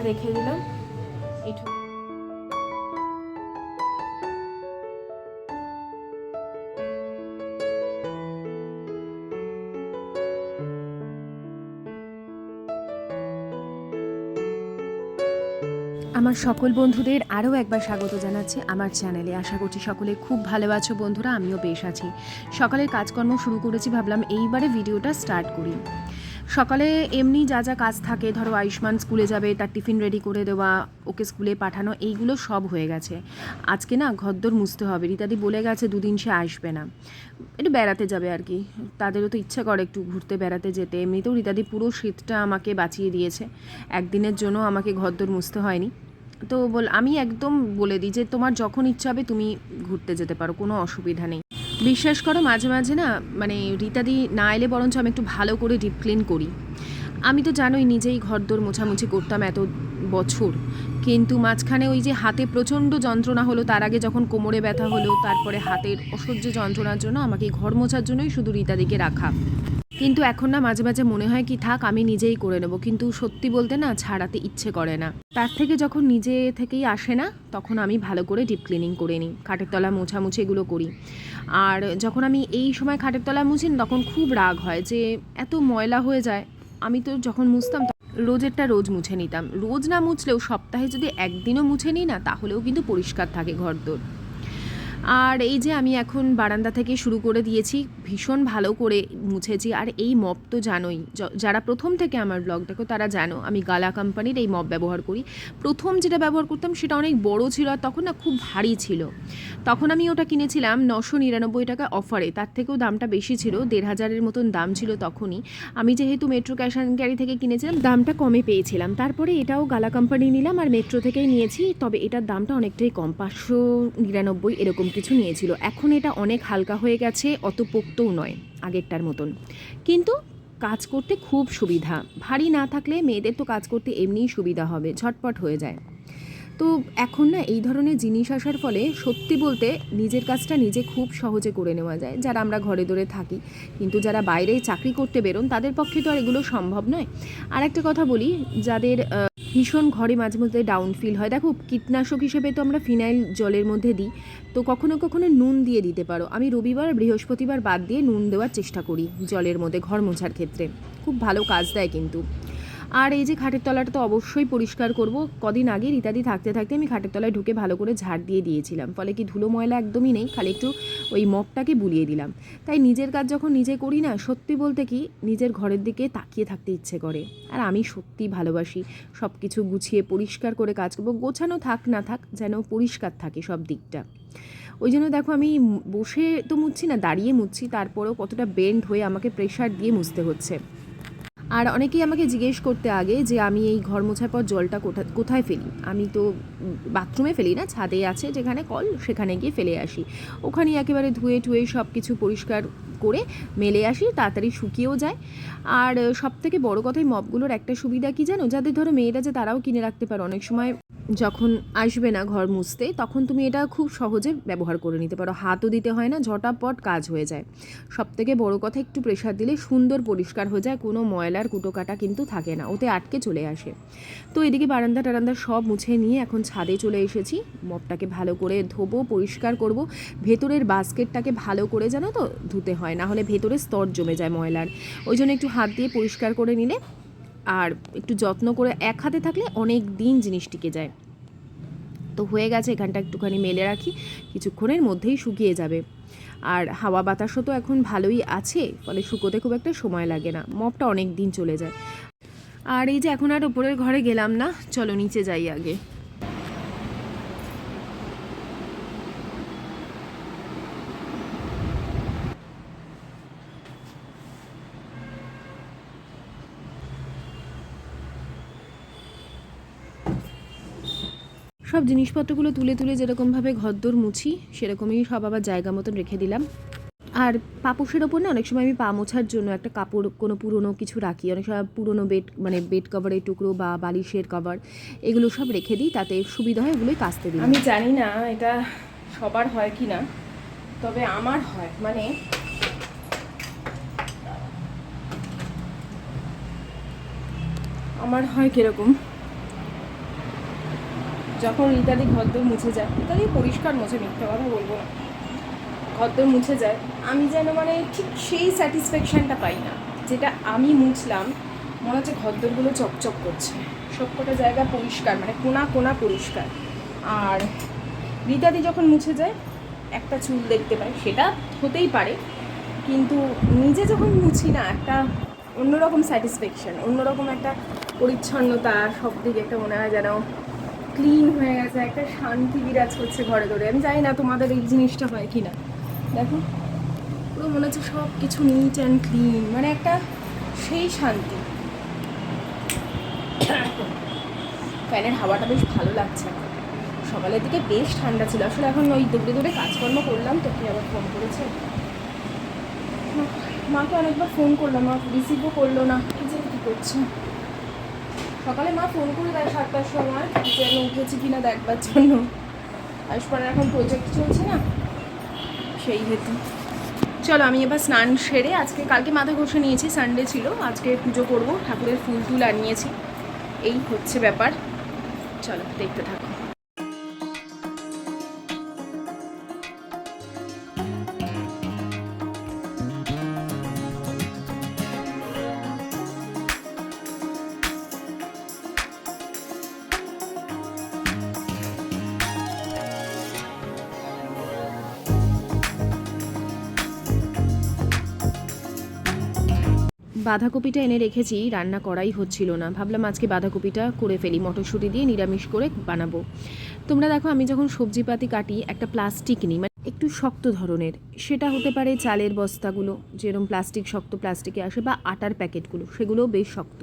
রেখে দিলাম এইটুকু। আমার সকল বন্ধুদের আরও একবার স্বাগত জানাচ্ছি আমার চ্যানেলে। আশা করছি সকলে খুব ভালো আছো বন্ধুরা, আমিও বেশ আছি। সকালের কাজকর্ম শুরু করেছি, ভাবলাম এইবারে ভিডিওটা স্টার্ট করি। সকালে এমনি যা যা কাজ থাকে, ধরো আয়ুষ্মান স্কুলে যাবে, তার টিফিন রেডি করে দেওয়া, ওকে স্কুলে পাঠানো, এইগুলো সব হয়ে গেছে। আজকে না ঘরদোর মুছতে হবে। রীতাদি বলে গেছে দুদিন সে আসবে না, একটু বেড়াতে যাবে আর কি। তাদেরও তো ইচ্ছা করে একটু ঘুরতে বেড়াতে যেতে। এমনিতেও রীতাদি পুরো শীতটা আমাকে বাঁচিয়ে দিয়েছে, একদিনের জন্য আমাকে ঘরদোর মুছতে হয়নি। তো আমি একদম বলে দিই যে তোমার যখন ইচ্ছা হবে তুমি ঘুরতে যেতে পারো, কোনো অসুবিধা নেই। বিশ্বাস করো মাঝে মাঝে না রীতাদি না এলে বরঞ্চ আমি একটু ভালো করে ডিপ ক্লিন করি। আমি তো জানোই নিজেই ঘরদোর মোছামুছি করতাম এত বছর, কিন্তু মাঝখানে ওই যে হাতে প্রচণ্ড যন্ত্রণা হলো, তার আগে যখন কোমরে ব্যথা হলো, তারপরে হাতের অসহ্য যন্ত্রণার জন্য আমাকে ঘর মোছার জন্যই শুধু রীতাদিকে রাখা। কিন্তু এখন না মাঝে মাঝে মনে হয় কি থাক আমি নিজেই করে নেব, কিন্তু সত্যি বলতে না ছাড়াতে ইচ্ছে করে না। তার থেকে যখন নিজে থেকেই আসে না, তখন আমি ভালো করে ডিপ ক্লিনিং করে নিই, খাটের তলা মোছামুছি এগুলো করি। আর যখন আমি এই সময় খাটের তলা মুছি তখন খুব রাগ হয় যে এত ময়লা হয়ে যায়। আমি তো যখন মুছতাম রোজেরটা রোজ মুছে নিতাম, রোজ না মুছলেও সপ্তাহে যদি একদিনও মুছে নিই না, তাহলেও কিন্তু পরিষ্কার থাকে ঘরদোর। আর এই যে আমি এখন বারান্দা থেকে শুরু করে দিয়েছি, ভীষণ ভালো করে মুছেছি। আর এই মপ তো জানোই, যারা প্রথম থেকে আমার ব্লগ দেখো তারা জানো আমি গালা কোম্পানির এই মপ ব্যবহার করি। প্রথম যেটা ব্যবহার করতাম সেটা অনেক বড় ছিল, আর তখন না খুব ভারী ছিল। তখন আমি ওটা কিনেছিলাম 999 টাকা অফারে, তার থেকেও দামটা বেশি ছিল, 1500-এর মতন দাম ছিল তখনই। আমি যেহেতু মেট্রো ক্যাশ অ্যান্ড ক্যারি থেকে কিনেছিলাম, দামটা কমে পেয়েছিলাম। তারপরে এটাও গালা কোম্পানি নিলাম, আর মেট্রো থেকেই নিয়েছি, তবে এটার দামটা অনেকটাই কম, 599 এরকম কিছু নিয়েছিল। এখন এটা অনেক হালকা হয়ে গেছে, অত পোক্তও নয় আগেরটার মতন, কিন্তু কাজ করতে খুব সুবিধা। ভারী না থাকলে মেয়েদের তো কাজ করতে এমনিই সুবিধা হবে, ঝটপট হয়ে যায়। তো এখন না এই ধরনের জিনিস আসার ফলে সত্যি বলতে নিজের কাজটা নিজে খুব সহজে করে নেওয়া যায়, যারা আমরা ঘরে দরে থাকি। কিন্তু যারা বাইরে চাকরি করতে বেরোন তাদের পক্ষে তো আর এগুলো সম্ভব নয়। আর একটা কথা বলি, যাদের ভীষণ ঘরে মাঝে মধ্যে ডাউন ফিল হয়, দেখো কীটনাশক হিসেবে তো আমরা ফিনাইল জলের মধ্যে দিই, তো কখনো কখনো নুন দিয়ে দিতে পারো। আমি রবিবার বৃহস্পতিবার বাদ দিয়ে নুন দেওয়ার চেষ্টা করি জলের মধ্যে ঘর মোছার ক্ষেত্রে, খুব ভালো কাজ দেয় কিন্তু। আর এই যে খাটের তলাটা তো অবশ্যই পরিষ্কার করব। কদিন আগে রীতাদি থাকতে থাকতে আমি খাটের তলায় ঢুকে ভালো করে ঝাড় দিয়ে দিয়েছিলাম, ফলে কি ধুলো ময়লা একদমই নেই, খালি একটু ওই মপটাকে বুলিয়ে দিলাম। তাই নিজের কাজ যখন নিজে করি না, সত্যি বলতে কি নিজের ঘরের দিকে তাকিয়ে থাকতে ইচ্ছে করে। আর আমি সত্যি ভালোবাসি সব কিছু গুছিয়ে পরিষ্কার করে কাজ করবো, গোছানো থাক না থাক যেন পরিষ্কার থাকে সব দিকটা। ওই জন্য দেখো আমি বসে তো মুছছি না, দাঁড়িয়ে মুছছি, তারপরেও কতটা বেন্ড হয়ে আমাকে প্রেশার দিয়ে মুছতে হচ্ছে। আর অনেকেই আমাকে জিজ্ঞেস করতে আগে যে আমি এই ঘর মোছার পর জলটা কোথায় ফেলি। আমি তো বাথরুমে ফেলি না, ছাদে আছে যেখানে কল সেখানে গিয়ে ফেলে আসি। ওখানেই একেবারে ধুয়ে টুয়ে সব কিছু পরিষ্কার করে মেলে আসি, তাড়াতাড়ি শুকিয়েও যায়। আর সবথেকে বড় কথাই মপগুলোর একটা সুবিধা কি জানো, যাদের ধরো মেয়েরা যে তারাও কিনে রাখতে পারো, অনেক সময় যখন আসবে না ঘর মুছতে তখন তুমি এটা খুব সহজে ব্যবহার করে নিতে পারো, হাতও দিতে হয় না, ঝটাপট কাজ হয়ে যায়। সবথেকে বড় কথা একটু প্রেশার দিলে সুন্দর পরিষ্কার হয়ে যায়, কোনো ময়লার কুটোকাটা কিন্তু থাকে না, ওতে আটকে চলে আসে। তো এদিকে বারান্দা টারান্দা সব মুছে নিয়ে এখন ছাদে চলে এসেছি, মপটাকে ভালো করে ধোবো, পরিষ্কার করব। ভেতরের বাস্কেটটাকে ভালো করে জানো তো ধুতে হয়, না হলে ভেতরে স্তর জমে যায় ময়লার। ওই জন্য একটু হাত দিয়ে পরিষ্কার করে নিলে আর একটু যত্ন করে এক হাতে থাকলে অনেক দিন জিনিস টিকে যায়। তো হয়ে গেছে, এখানটা একটুখানি মেলে রাখি, কিছুক্ষণের মধ্যেই শুকিয়ে যাবে। আর হাওয়া বাতাসও তো এখন ভালোই আছে, ফলে শুকোতে খুব একটা সময় লাগে না, মপটা অনেক দিন চলে যায়। আর এই যে এখন আর ওপরের ঘরে গেলাম না, চলো নিচে যাই আগে। সব জিনিসপত্রগুলো তুলে তুলে যেরকমভাবে ঘরদোর মুছি সেরকমই সব আবার জায়গা মতন রেখে দিলাম। আর পাপোশের ওপর না অনেক সময় আমি পা মোছার জন্য একটা কাপড় কোনো পুরনো কিছু রাখি, অনেক সময় পুরনো বেড কভারের টুকরো বা বালিশের কভার এগুলো সব রেখে দিই, তাতে সুবিধা হয়, এগুলোই কাচতে দিই। আমি জানি না এটা সবার হয় কি না, তবে আমার হয়, আমার হয় কীরকম, যখন রীতাদি ঘরদোর মুছে যায়, রীতাদি পরিষ্কার মুছে, মিথ্যা কথা বলবো না, ঘরদোর মুছে যায়, আমি যেন মানে ঠিক সেই স্যাটিসফ্যাকশানটা পাই না যেটা আমি মুছলাম। মনে হচ্ছে ঘরদোরগুলো চকচক করছে, সবকটা জায়গা পরিষ্কার, মানে কোনা কোনা পরিষ্কার। আর রীতাদি যখন মুছে যায় একটা চুল দেখতে পাই, সেটা হতেই পারে, কিন্তু নিজে যখন মুছি না, একটা অন্যরকম স্যাটিসফ্যাকশান, অন্যরকম একটা পরিচ্ছন্নতা, সব দিকে একটা মনে হয় যেন ক্লিন হয়ে গেছে, একটা শান্তি বিরাজ করছে ঘরে ধরে। আমি জানি না তোমাদের এই জিনিসটা হয় কি না, দেখো পুরো মনে হচ্ছে সব কিছু নিট অ্যান্ড ক্লিন, মানে একটা সেই শান্তি। ফ্যানের হাওয়াটা বেশ ভালো লাগছে এখন, সকালের দিকে বেশ ঠান্ডা ছিল। আসলে এখন ওই দৌড়ে দৌড়ে কাজকর্ম করলাম, তো কি আবার ফোন করেছে, মাকে অনেকবার ফোন করলাম, মা রিসিভও করলো না, কি জানি কী করছে। সকালে মা ফোন করে দেয় 7টার সময় যে আমি উঠেছি কিনা দেখবার জন্য। আয়ুষ্মানের এখন প্রজেক্ট চলছে না, সেই হেতু। চলো আমি এবার স্নান সেরে, কালকে মাথা ঘষে নিয়েছি, সানডে ছিল, আজকে পুজো করব, ঠাকুরের ফুল টুল আনিয়েছি, এই হচ্ছে ব্যাপার। চলো দেখতে থাকো। বাঁধাকপিটা এনে রেখেছি, রান্না করাই হচ্ছিল না, ভাবলাম আজকে বাঁধাকপিটা করে ফেলি, মটরশুঁটি দিয়ে নিরামিষ করে বানাবো। তোমরা দেখো আমি যখন সবজিপাতি কাটি একটা প্লাস্টিক নিই, মানে একটু শক্ত ধরনের, সেটা হতে পারে চালের বস্তাগুলো যেরকম প্লাস্টিক, শক্ত প্লাস্টিকে আসে, বা আটার প্যাকেটগুলো, সেগুলোও বেশ শক্ত।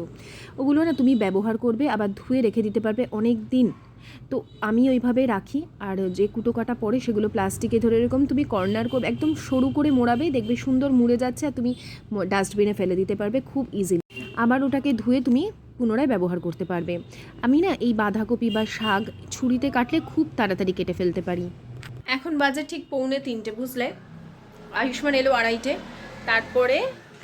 ওগুলো না তুমি ব্যবহার করবে, আবার ধুয়ে রেখে দিতে পারবে অনেক দিন। তো আমি ওইভাবে রাখি। আর যে কুটো কাটা পড়ে সেগুলো প্লাস্টিকে ধরে এরকম তুমি কর্নার করবে, একদম সরু করে মোড়াবে, দেখবে সুন্দর মুড়ে যাচ্ছে, আর তুমি ডাস্টবিনে ফেলে দিতে পারবে খুব ইজিলি। আবার ওটাকে ধুয়ে তুমি পুনরায় ব্যবহার করতে পারবে। আমি না এই বাঁধাকপি বা শাক ছুরিতে কাটলে খুব তাড়াতাড়ি কেটে ফেলতে পারি। এখন বাজে ঠিক 2:45, বুঝলে? আয়ুষ্মান এলো 2:30, তারপরে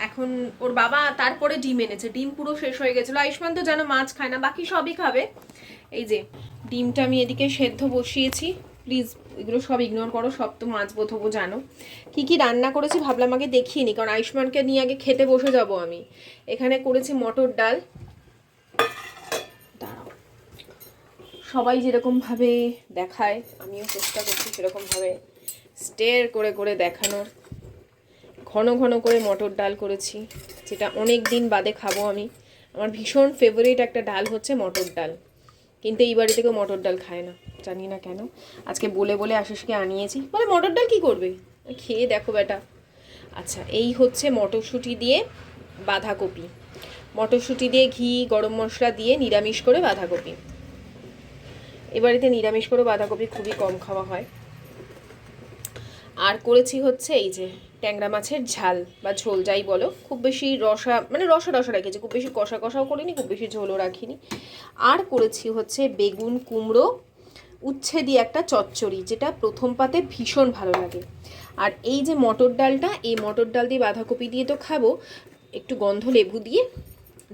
এখন ওর বাবা তারপরে ডিম এনেছে, ডিম পুরো শেষ হয়ে গেছিলো। আয়ুষ্মান তো যেন মাছ খায় না, বাকি সবই খাবে। এই যে ডিমটা আমি এদিকে সেদ্ধ বসিয়েছি, প্লিজ এগুলো সব ইগনোর করো, সব তো মাছ বোধবো জানো। কি কি রান্না করেছি ভাবলাম আগে দেখিয়ে নি, কারণ আয়ুষ্মানকে নিয়ে আগে খেতে বসে যাব আমি। এখানে করেছি মটর ডাল, দাঁড়াও, সবাই যেরকমভাবে দেখায় আমিও চেষ্টা করছি সেরকমভাবে স্টের করে করে দেখানোর। ঘন ঘন করে মটর ডাল করেছি, যেটা অনেক দিন বাদে খাবো আমি। আমার ভীষণ ফেভারিট একটা ডাল হচ্ছে মটর ডাল, কিন্তু এই বাড়ি থেকেও মটর ডাল খায় না, জানি না কেন। আজকে বলে বলে আশিসকে আনিয়েছি, বলে মটর ডাল কী করবে, খেয়ে দেখো বেটা। আচ্ছা, এই হচ্ছে মটরশুঁটি দিয়ে বাঁধাকপি, মটরশুঁটি দিয়ে ঘি গরম মশলা দিয়ে নিরামিষ করে বাঁধাকপি। এ বাড়িতে নিরামিষ করে বাঁধাকপি খুবই কম খাওয়া হয়। আর করেছি হচ্ছে এই যে ট্যাংরা মাছের ঝাল বা ঝোল, যাই বলো, খুব বেশি রসা, মানে রসা রসা রেখেছি, খুব বেশি কষা কষাও করিনি, খুব বেশি ঝোলও রাখিনি। আর করেছি হচ্ছে বেগুন কুমড়ো উচ্ছে দিয়ে একটা চচ্চড়ি, যেটা প্রথম পাতে ভীষণ ভালো লাগে। আর এই যে মটর ডালটা, এই মটর ডাল দিয়ে বাঁধাকপি দিয়ে তো খাবো, একটু গন্ধ লেবু দিয়ে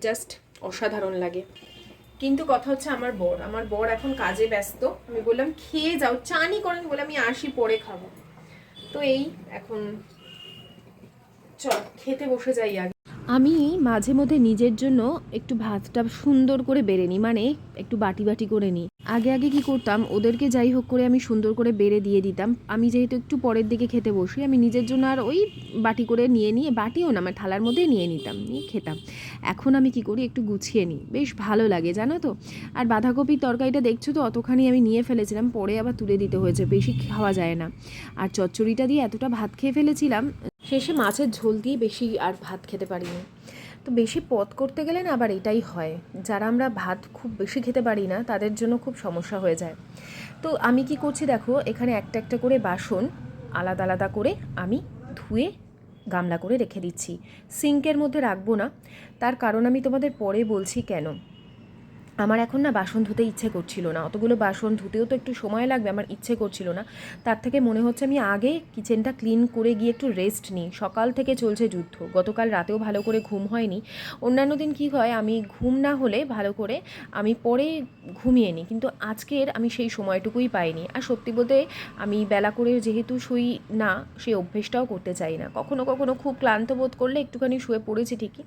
জাস্ট অসাধারণ লাগে। কিন্তু কথা হচ্ছে আমার বর এখন কাজে ব্যস্ত। আমি বললাম খেয়ে যাও, চানই করেন, বলে আমি আসি পরে খাবো। তো এই এখন চল খেতে বসে যাই আগে। আমি মাঝে মধ্যে নিজের জন্য একটু ভাতটা সুন্দর করে বেড়ে নিই, মানে একটু বাটি বাটি করে নিই। আগে আগে কি করতাম, ওদেরকে যাই হোক করে আমি সুন্দর করে বেড়ে দিয়ে দিতাম। আমি যেহেতু একটু পরের দিকে খেতে বসি, আমি নিজের জন্য আর ওই বাটি করে নিয়ে বাটিও না, আমার থালার মধ্যেই নিয়ে নিতাম, নিয়ে খেতাম। এখন আমি কি করি, একটু গুছিয়ে নিই, বেশ ভালো লাগে জানো তো। আর বাঁধাকপির তরকারিটা দেখছো তো, অতখানি আমি নিয়ে ফেলেছিলাম, পরে আবার তুলে দিতে হয়েছে, বেশি খাওয়া যায় না। আর চচ্চড়িটা দিয়ে এতটা ভাত খেয়ে ফেলেছিলাম, শেষে মাছের ঝোল দিয়ে বেশি আর ভাত খেতে পারিনি। তো বেশি পদ করতে গেলে না আবার এটাই হয়, যারা আমরা ভাত খুব বেশি খেতে পারি না তাদের জন্য খুব সমস্যা হয়ে যায়। তো আমি কি করছি দেখো, এখানে একটা একটা করে বাসন আলাদা আলাদা করে আমি ধুয়ে গামলা করে রেখে দিচ্ছি, সিঙ্কের মধ্যে রাখবো না। তার কারণ আমি তোমাদের পরে বলছি কেন। আমার এখন না বাসন ধুতে ইচ্ছে করছিল না, অতগুলো বাসন ধুতেও তো একটু সময় লাগবে, আমার ইচ্ছে করছিল না। তার থেকে মনে হচ্ছে আমি আগে কিচেনটা ক্লিন করে গিয়ে একটু রেস্ট নিই। সকাল থেকে চলছে যুদ্ধ, গতকাল রাতেও ভালো করে ঘুম হয়নি। অন্যান্য দিন কী হয়, আমি ঘুম না হলে ভালো করে আমি পরে ঘুমিয়ে নিই, কিন্তু আজকের আমি সেই সময়টুকুই পাইনি। আর সত্যি বলতে আমি বেলা করে যেহেতু শুই না, সেই অভ্যেসটাও করতে চাই না। কখনো কখনো খুব ক্লান্ত বোধ করলে একটুখানি শুয়ে পড়েছি ঠিকই,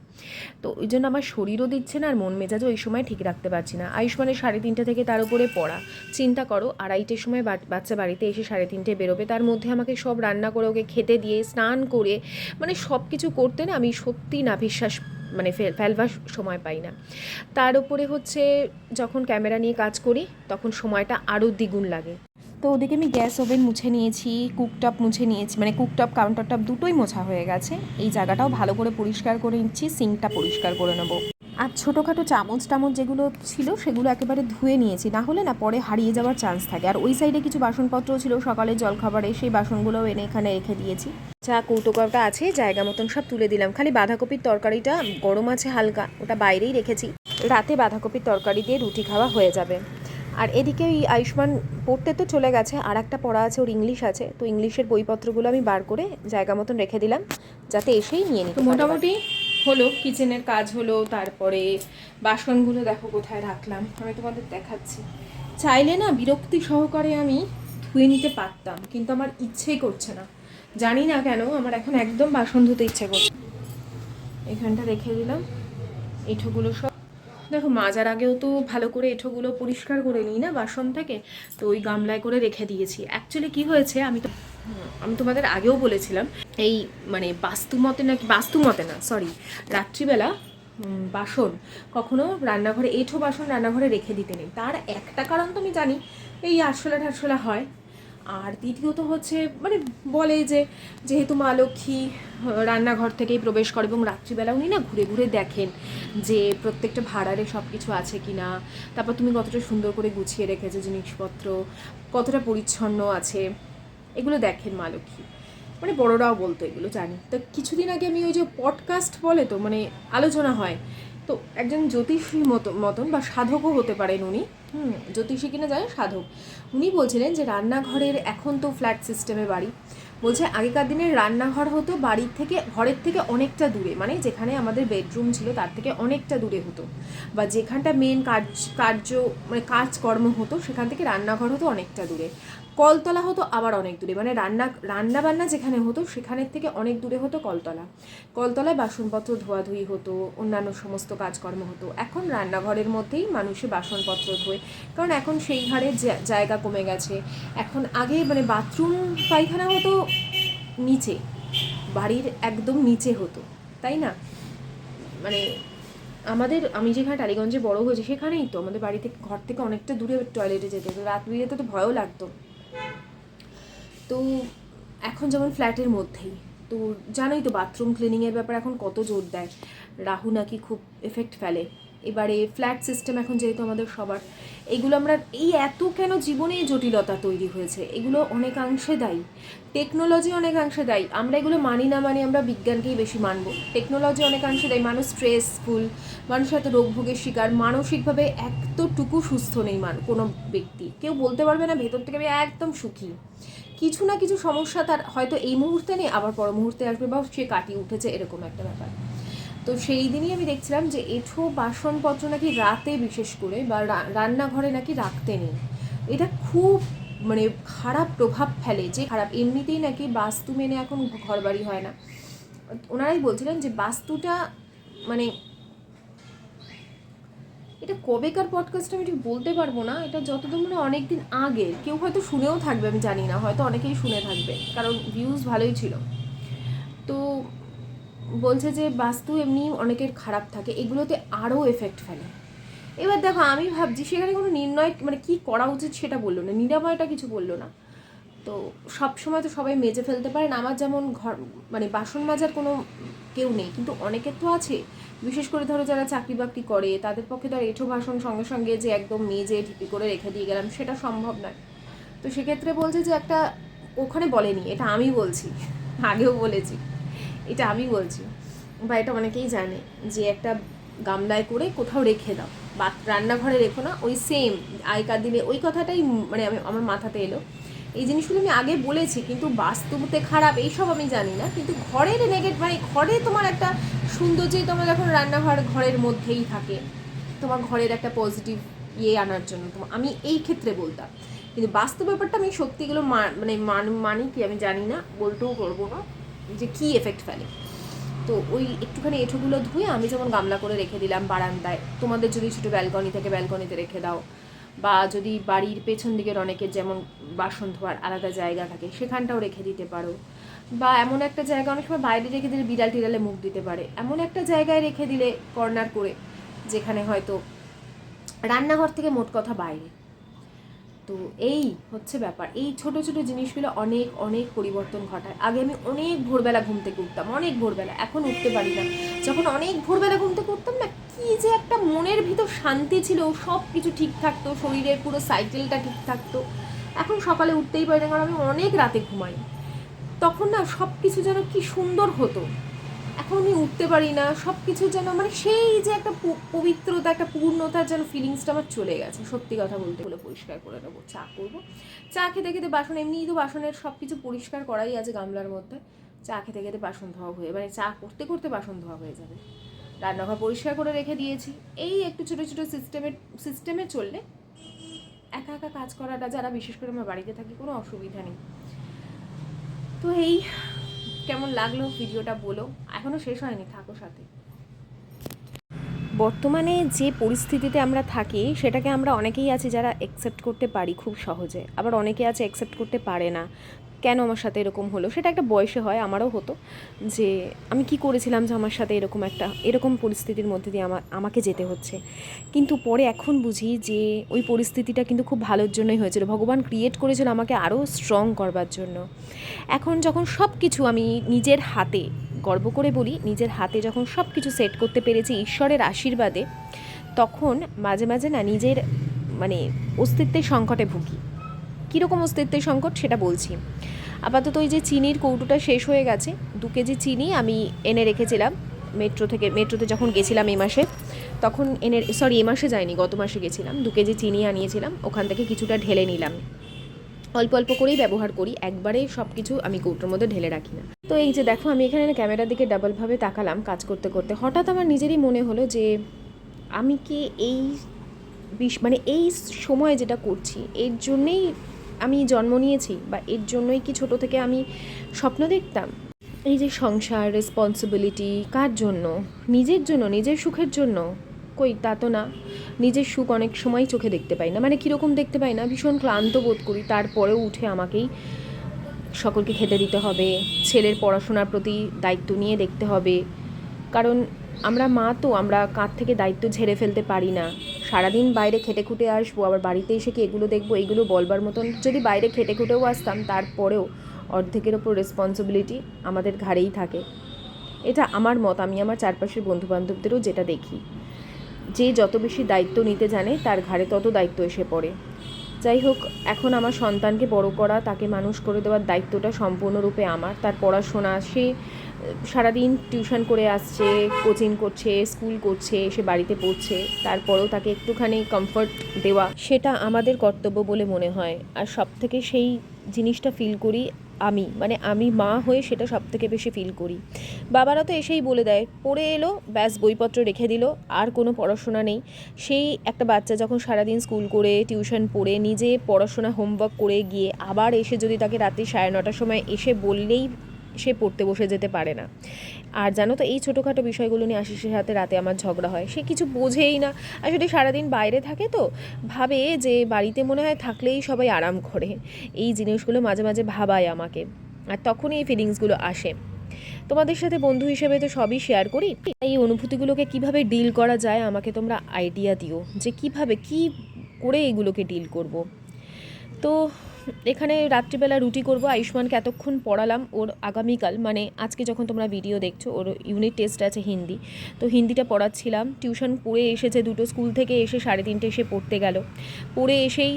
তো ওই জন্য আমার শরীরও দিচ্ছে না আর মন মেজাজও ওই সময় ঠিক রাখতে পারছি না। আয়ুষ্মানের 3:30 থেকে তার উপরে পড়া, চিন্তা করো 2:30টার সময় বাচ্চা বাড়িতে এসে 3:30টায় বেরোবে, তার মধ্যে আমাকে সব রান্না করে ওকে খেতে দিয়ে স্নান করে মানে সব কিছু করতে না আমি সত্যি নাভিশ্বাস মানে ফেলবার সময় পাই না। তার উপরে হচ্ছে যখন ক্যামেরা নিয়ে কাজ করি তখন সময়টা আরও দ্বিগুণ লাগে। তো ওদিকে আমি গ্যাস ওভেন মুছে নিয়েছি, কুকটপ মুছে নিয়েছি, মানে কুকটপ কাউন্টার টপ দুটোই মোছা হয়ে গেছে। এই জায়গাটাও ভালো করে পরিষ্কার করে নিচ্ছি, সিঙ্কটা পরিষ্কার করে নেবো। আর ছোটোখাটো চামচ টামচ যেগুলো ছিল সেগুলো একেবারে ধুয়ে নিয়েছি, না হলে না পরে হারিয়ে যাওয়ার চান্স থাকে। আর ওই সাইডে কিছু বাসনপত্র ছিল সকালের জলখাবারে, সেই বাসনগুলোও এনে এখানে রেখে দিয়েছি। যা কৌটোকটা আছে জায়গা মতন সব তুলে দিলাম। খালি বাঁধাকপির তরকারিটা গরম আছে হালকা, ওটা বাইরেই রেখেছি, রাতে বাঁধাকপির তরকারি দিয়ে রুটি খাওয়া হয়ে যাবে। আর এদিকে ওই আয়ুষ্মান পড়তে তো চলে গেছে, আর একটা পড়া আছে ওর, ইংলিশ আছে, তো ইংলিশের বইপত্রগুলো আমি বার করে জায়গা মতন রেখে দিলাম যাতে এসেই নিয়ে নিতে পারে। মোটামুটি হলো, কিচেনের কাজ হলো। তারপরে বাসনগুলো দেখো কোথায় রাখলাম, আমি তোমাদের দেখাচ্ছি। চাইলে না বিরক্তি সহকারে আমি ধুয়ে নিতে পারতাম, কিন্তু আমার ইচ্ছেই করছে না, জানি না কেন আমার এখন একদম বাসন ধুতে ইচ্ছে করছে। এখানটা রেখে দিলাম এঁঠোগুলো সব। দেখো মাজার আগেও তো ভালো করে এঁঠোগুলো পরিষ্কার করে নিই না বাসন থেকে, তো ওই গামলায় করে রেখে দিয়েছি। অ্যাকচুয়ালি কি হয়েছে, আমি তোমাদের আগেও বলেছিলাম, এই মানে বাস্তুমতে না সরি, রাত্রিবেলা বাসন কখনো রান্নাঘরে, এঁঠো বাসন রান্নাঘরে রেখে দিতে নেই। তার একটা কারণ তো আমি জানি, এই আরশোলা ঠারশোলা হয়। আর দ্বিতীয়ত হচ্ছে মানে বলে যে যেহেতু মা লক্ষ্মী রান্নাঘর থেকেই প্রবেশ করে, এবং রাত্রিবেলা উনি না ঘুরে ঘুরে দেখেন যে প্রত্যেকটা ভাঁড়ারে সব কিছু আছে কি না, তারপর তুমি কতটা সুন্দর করে গুছিয়ে রেখেছো জিনিসপত্র, কতটা পরিচ্ছন্ন আছে, এগুলো দেখেন মা লক্ষ্মী। মানে বড়রাও বলতো, এগুলো জানি। তো কিছুদিন আগে আমি ওই যে পডকাস্ট বলে তো মানে আলোচনা হয়, তো একজন জ্যোতিষী মতন বা সাধকও হতে পারেন উনি, জ্যোতিষী কিনা যায় সাধক, উনি বলছিলেন যে রান্নাঘরের, এখন তো ফ্ল্যাট সিস্টেমে বাড়ি, বলছে আগেকার দিনের রান্নাঘর হতো বাড়ির থেকে, ঘরের থেকে অনেকটা দূরে, মানে যেখানে আমাদের বেডরুম ছিল তার থেকে অনেকটা দূরে হতো, বা যেখানটা মেন মানে কাজকর্ম হতো সেখান থেকে রান্নাঘর হতো অনেকটা দূরে, কলতলা হতো আবার অনেক দূরে, মানে রান্না বান্না যেখানে হতো সেখানের থেকে অনেক দূরে হতো কলতলায় বাসনপত্র ধোয়াধুয়ি হতো, অন্যান্য সমস্ত কাজকর্ম হতো। এখন রান্নাঘরের মধ্যেই মানুষে বাসনপত্র ধোয়, কারণ এখন সেই হারে জায়গা কমে গেছে। এখন আগে মানে বাথরুম পায়খানা হতো নিচে, বাড়ির একদম নিচে হতো, তাই না? মানে আমি যেখানে টালিগঞ্জে বড় হয়েছি সেখানেই তো আমাদের বাড়ি থেকে, ঘর থেকে অনেকটা দূরে টয়লেটে যেতে হতো, রাত বিরেতে তো ভয়ও লাগতো। তো এখন যেমন ফ্ল্যাটের মধ্যেই, তো জানোই তো বাথরুম ক্লিনিংয়ের ব্যাপারে এখন কত জোর দেয়, রাহু নাকি খুব এফেক্ট ফেলে। এবারে ফ্ল্যাট সিস্টেম এখন যেহেতু আমাদের সবার, এগুলো আমরা এই এত কেন জীবনে জটিলতা তৈরি হয়েছে, এগুলো অনেকাংশে দায়ী টেকনোলজি, অনেকাংশে দায়ী। আমরা এগুলো মানি না মানি, আমরা বিজ্ঞানকেই বেশি মানবো, টেকনোলজি অনেকাংশে দায়ী। মানুষ স্ট্রেসফুল, মানুষ এত রোগ ভোগের শিকার, মানসিকভাবে এতটুকু সুস্থ নেই কোনো ব্যক্তি, কেউ বলতে পারবে না ভেতর থেকে আমি একদম সুখী। কিছু না কিছু সমস্যা তার হয়তো এই মুহূর্তে নেই, আবার পর মুহূর্তে আসবে, বা সে কাটিয়ে উঠেছে, এরকম একটা ব্যাপার। তো সেই দিনই আমি দেখছিলাম যে এঁঠো বাসনপত্র নাকি রাতে বিশেষ করে বা রান্নাঘরে নাকি রাখতে নেই। এটা খুব মানে খারাপ প্রভাব ফেলে, যে খারাপ এমনিতেই নাকি বাস্তু মেনে এখন ঘরবাড়ি হয় না। ওনারাই বলছিলেন যে বাস্তুটা মানে, এটা কবেকার পডকাস্ট আমি ঠিক বলতে পারবো না, এটা যতদূর মানে অনেক দিন আগে, কেউ হয়তো শুনেও থাকবে আমি জানি না, হয়তো অনেকেই শুনে থাকবে কারণ ভিউজ ভালোই ছিল। তো বলছে যে বাস্তু এমনি অনেকের খারাপ থাকে, এগুলোতে আরও এফেক্ট ফেলে। এবার দেখো আমি ভাবছি সেখানে কোনো নির্ণয় মানে কী করা উচিত সেটা বললো না, নিরাময়টা কিছু বললো না। তো সব সময় তো সবাই মেজে ফেলতে পারেন, আমার যেমন ঘর মানে বাসন মাজার কোনো কেউ নেই, কিন্তু অনেকের তো আছে, বিশেষ করে ধরো যারা চাকরি বাকরি করে তাদের পক্ষে তো আর এঁঠো বাসন সঙ্গে সঙ্গে যে একদম মেজে ঢিপি করে রেখে দিয়ে গেলাম সেটা সম্ভব নয়। তো সেক্ষেত্রে বলছে যে একটা, ওখানে বলেনি, এটা আমি বলছি, আগেও বলেছি, এটা আমি বলছি, বা এটা অনেকেই জানে যে একটা গামলায় করে কোথাও রেখে দাও, বা রান্নাঘরে রেখো না। ওই সেম আগেকার দিনে ওই কথাটাই মানে আমার মাথাতে এলো। এই জিনিসগুলো আমি আগে বলেছি, কিন্তু বাস্তবতে খারাপ এইসব আমি জানি না, কিন্তু ঘরের নেগেটিভ মানে ঘরে তোমার একটা সৌন্দর্যই তোমার এখন রান্নাঘর ঘরের মধ্যেই থাকে, তোমার ঘরের একটা পজিটিভ আনার জন্য আমি এই ক্ষেত্রে বলতাম। কিন্তু বাস্তব ব্যাপারটা আমি সত্যিগুলো মানি কি আমি জানি না, বলতেও করবো না যে কী এফেক্ট ফেলে। তো ওই একটুখানি এঁঠোগুলো ধুয়ে আমি যেমন গামলা করে রেখে দিলাম বারান্দায়, তোমাদের যদি ছোটো ব্যালকনি থেকে ব্যালকনিতে রেখে দাও, বা যদি বাড়ির পেছন দিকের অনেকের যেমন বাসন ধোয়ার আলাদা জায়গা থাকে সেখানটাও রেখে দিতে পারো, বা এমন একটা জায়গা অনেক সময় বাইরে রেখে দিলে বিড়াল টিড়ালে মুখ দিতে পারে, এমন একটা জায়গায় রেখে দিলে কর্নার করে, যেখানে হয়তো রান্নাঘর থেকে মোট কথা বাইরে। তো এই হচ্ছে ব্যাপার, এই ছোট ছোট জিনিসগুলো অনেক অনেক পরিবর্তন ঘটায়। আগে আমি অনেক ভোরবেলা ঘুম থেকে উঠতাম, অনেক ভোরবেলা, এখন উঠতে পারি না। যখন অনেক ভোরবেলা ঘুম থেকে উঠতাম না, কি যে একটা মনের ভিতর শান্তি ছিল, সব কিছু ঠিক থাকতো, শরীরের পুরো সাইকেলটা ঠিক থাকতো। এখন সকালে উঠতেই পারি না, কারণ আমি অনেক রাতে ঘুমাই। তখন না সব কিছু যেন কি সুন্দর হতো, এখন আমি উঠতে পারি না, সব কিছু যেন মানে সেই যে একটা পবিত্রতা, একটা পূর্ণতার যেন ফিলিংসটা আমার চলে গেছে। সত্যি কথা বলতে হলে পরিষ্কার করে নেবো, চা করবো, চা খেতে খেতে বাসন, এমনিই তো বাসনের সব কিছু পরিষ্কার করাই আছে গামলার মধ্যে, চা খেতে খেতে বাসন ধোয়া হয়ে মানে চা করতে করতে বাসন ধোয়া হয়ে যাবে। রান্নাঘর পরিষ্কার করে রেখে দিয়েছি। এই একটু ছোটো ছোটো সিস্টেমে চললে একা একা কাজ করাটা, যারা বিশেষ করে আমার বাড়িতে থাকি, কোনো অসুবিধা নেই। তো এই কেমন লাগলো ভিডিওটা বলো, এখনও শেষ হয়নি, থাকো সাথে। বর্তমানে যে পরিস্থিতিতে আমরা থাকি সেটাকে আমরা অনেকেই আছি যারা অ্যাকসেপ্ট করতে পারি খুব সহজে, আবার অনেকে আছে অ্যাকসেপ্ট করতে পারে না। কেন আমার সাথে এরকম হলো, সেটা একটা বয়সে হয়, আমারও হতো, যে আমি কি করেছিলাম যে আমার সাথে এরকম পরিস্থিতির মধ্যে দিয়ে আমাকে যেতে হচ্ছে। কিন্তু পরে এখন বুঝি যে ওই পরিস্থিতিটা কিন্তু খুব ভালোর জন্যই হয়েছিল, ভগবান ক্রিয়েট করেছিল আমাকে আরও স্ট্রং করবার জন্য। এখন যখন সব কিছু আমি নিজের হাতে, গর্ব করে বলি, নিজের হাতে যখন সব কিছু সেট করতে পেরেছি ঈশ্বরের আশীর্বাদে, তখন মাঝে মাঝে না নিজের মানে অস্তিত্বের সংকটে ভুগি। কীরকম অস্তিত্বের সংকট সেটা বলছি। আপাতত ওই যে চিনির কৌটোটা শেষ হয়ে গেছে, 2 কেজি চিনি আমি এনে রেখেছিলাম মেট্রোতে যখন গেছিলাম এই মাসে, তখন এই মাসে যাইনি, গত মাসে গেছিলাম, 2 কেজি চিনি আনিয়েছিলাম, ওখান থেকে কিছুটা ঢেলে নিলাম। অল্প অল্প করেই ব্যবহার করি, একবারে সব কিছু আমি কৌটোর মধ্যে ঢেলে রাখি না। তো এই যে দেখো, আমি এখানে ক্যামেরার দিকে ডাবলভাবে তাকালাম কাজ করতে করতে, হঠাৎ আমার নিজেরই মনে হলো যে আমি কি এই সময় যেটা করছি এর জন্যেই আমি জন্ম নিয়েছি, বা এর জন্যই কি ছোট থেকে আমি স্বপ্ন দেখতাম এই যে সংসার, রেসপন্সিবিলিটি, কার জন্য? নিজের জন্য, নিজের সুখের জন্য? কই, তা তো না। নিজের সুখ অনেক সময় চোখে দেখতে পাই না, মানে কীরকম দেখতে পাই না, ভীষণ ক্লান্ত বোধ করি, তারপরেও উঠে আমাকেই সকলকে খেতে দিতে হবে, ছেলের পড়াশোনার প্রতি দায়িত্ব নিয়ে দেখতে হবে, কারণ আমরা মা তো, আমরা কাঁধ থেকে দায়িত্ব ঝেড়ে ফেলতে পারি না। সারাদিন বাইরে খেটে খুঁটে আসবো, আবার বাড়িতে এসে কি এগুলো দেখবো, এইগুলো বলবার মতন, যদি বাইরে খেটে খুঁটেও আসতাম তারপরেও অর্ধেকের ওপর রেসপন্সিবিলিটি আমাদের ঘাড়েই থাকে। এটা আমার মত, আমি আমার চারপাশের বন্ধুবান্ধবদেরও যেটা দেখি, যে যত বেশি দায়িত্ব নিতে জানে তার ঘাড়ে তত দায়িত্ব এসে পড়ে। যাই হোক, এখন আমার সন্তানকে বড় করা, তাকে মানুষ করে দেওয়ার দায়িত্বটা সম্পূর্ণরূপে আমার। তার পড়াশোনা, সে সারাদিন টিউশন করে আসছে, কোচিং করছে, স্কুল করছে, সে বাড়িতে পড়ছে, তারপরেও তাকে একটুখানি কমফর্ট দেওয়া, সেটা আমাদের কর্তব্য বলে মনে হয়। আর সব থেকে সেই জিনিসটা ফিল করি আমি মা হয়ে সেটা সব থেকে বেশি ফিল করি। বাবারা তো এসেই বলে দেয়, পড়ে এলো ব্যাস, বইপত্র রেখে দিল, আর কোনো পড়াশোনা নেই। সেই একটা বাচ্চা যখন সারাদিন স্কুল করে, টিউশন পড়ে, নিজে পড়াশোনা হোমওয়ার্ক করে গিয়ে আবার এসে যদি তাকে রাত্রি 9:30টার সময় এসে বললেই সে পড়তে বসে যেতে পারে না। আর জানো তো, এই ছোটোখাটো বিষয়গুলো নিয়ে আশিসের সাথে রাতে আমার ঝগড়া হয়, সে কিছু বোঝেই না। আসলে সারাদিন বাইরে থাকে তো, ভাবে যে বাড়িতে মনে হয় থাকলেই সবাই আরাম করে। এই জিনিসগুলো মাঝে মাঝে ভাবায় আমাকে, আর তখনই এই ফিলিংসগুলো আসে। তোমাদের সাথে বন্ধু হিসেবে তো সবই শেয়ার করি, এই অনুভূতিগুলোকে কিভাবে ডিল করা যায় আমাকে তোমরা আইডিয়া দিও, যে কিভাবে কি করে এইগুলোকে ডিল করব। তো এখানে রাত্রিবেলা রুটি করব। আয়ুষ্মানকে এতক্ষণ পড়ালাম, ওর আগামীকাল মানে আজকে যখন তোমরা ভিডিও দেখছো ওর ইউনিট টেস্ট আছে হিন্দি, তো হিন্দিটা পড়াচ্ছিলাম। টিউশন পড়ে এসেছে, দুটো স্কুল থেকে এসে 3:30 এসে পড়তে গেল, পড়ে এসেই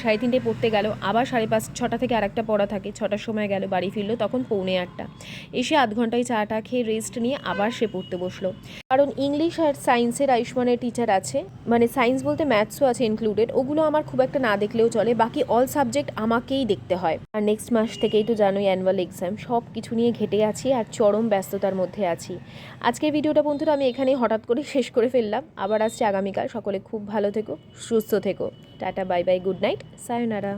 3:30 পড়তে গেল, আবার 5:30-6টা থেকে আরেকটা পড়া থাকে, 6টার সময় গেল, বাড়ি ফিরলো তখন 7:45, এসে আধ ঘন্টায় চাটা খেয়ে রেস্ট নিয়ে আবার সে পড়তে বসলো। কারণ ইংলিশ আর সায়েন্সের আয়ুষ্মানের টিচার আছে, মানে সায়েন্স বলতে ম্যাথসও আছে ইনক্লুডেড, ওগুলো আমার খুব একটা না দেখলেও চলে, বাকি অল সাবজেক্ট আমাকেই দেখতে হয়। আর নেক্সট মাস থেকেই তো জানোই অ্যানুয়াল এক্সাম, সব কিছু নিয়ে ঘেটে আছি আর চরম ব্যস্ততার মধ্যে আছি। আজকের ভিডিওটা বন্ধুরা আমি এখানেই হঠাৎ করে শেষ করে ফেললাম, আবার আসছে আগামীকাল। সকলে খুব ভালো থেকো, সুস্থ থেকো, tata, bye bye, good night, সায়োনারা।